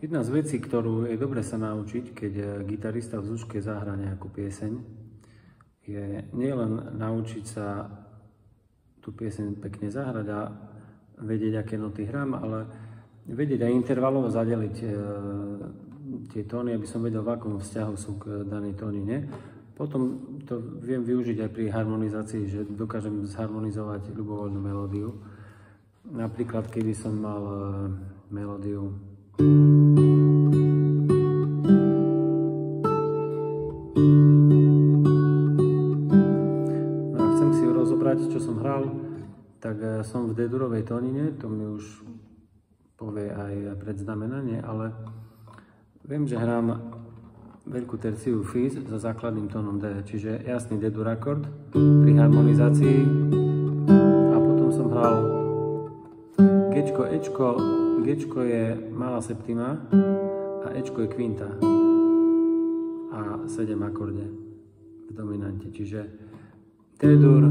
Jedna z vecí, ktorú je dobre sa naučiť, keď gitarista v zúške zahrá nejakú pieseň, je nielen naučiť sa tú pieseň pekne zahrať a vedieť, aké noty hrám, ale vedieť aj intervalovo zadeliť tie tóny, aby som vedel, v akom vzťahu sú k danej tónine. Potom to viem využiť aj pri harmonizácii, že dokážem zharmonizovať ľubovoľnú melódiu. Napríklad, keby som mal melódiu no a chcem si rozobrať, čo som hral, tak som v D-durovej tónine, to mi už povie aj predznamenanie, ale viem, že hrám veľkú terciu Fis so základným tónom D, čiže jasný D-dur akord pri harmonizácii a potom som hral Gčko, Ečko, Gčko je malá septima a Ečko je kvinta a 7 akorde v dominante, čiže D-dur,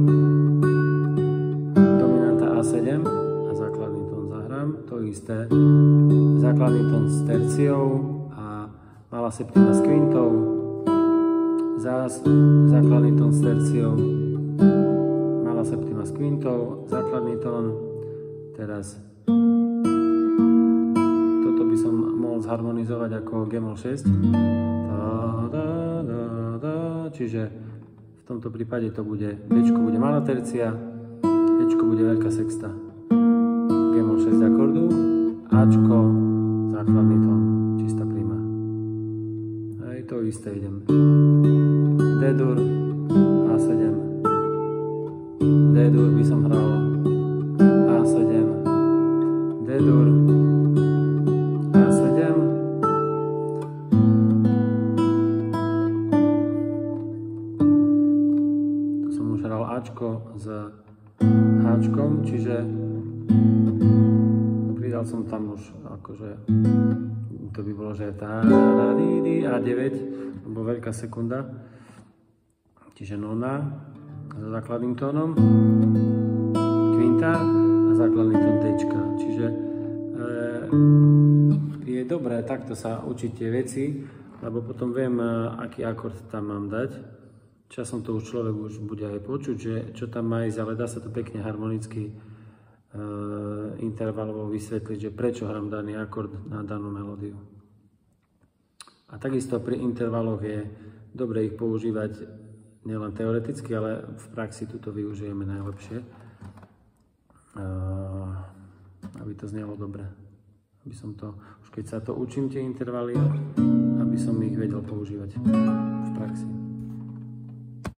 dominanta A7 a základný tón zahrám, to isté, základný tón s terciou a malá septima s kvintou, zás základný tón s terciou, malá septima s kvintou, základný tón, teraz toto by som mohol zharmonizovať ako G-moll 6, čiže v tomto prípade to bude Bčko bude malá tercia, Ečko bude veľká sexta, G-moll 6 akordu, Ačko základný tón, čistá prima. Aj to isté idem. D-dur, A7, D-dur by som hral A7, D-dur, A7, tu som už hral Ačko s Háčkom, čiže pridal som tam už akože to by bolo, že A9, lebo veľká sekunda, čiže nona so základným tónom, kvinta a základný tón Tčka. Čiže je dobré takto sa učiť tie veci, lebo potom viem, aký akord tam mám dať. Časom to už človek už bude aj počuť, že čo tam má ísť, ale dá sa to pekne harmonicky intervalovo vysvetliť, že prečo hrám daný akord na danú melódiu. A takisto pri intervaloch je dobre ich používať nielen teoreticky, ale v praxi tuto využijeme najlepšie, aby to znelo dobre. Aby som to, už keď sa to učím tie intervaly, aby som ich vedel používať v praxi.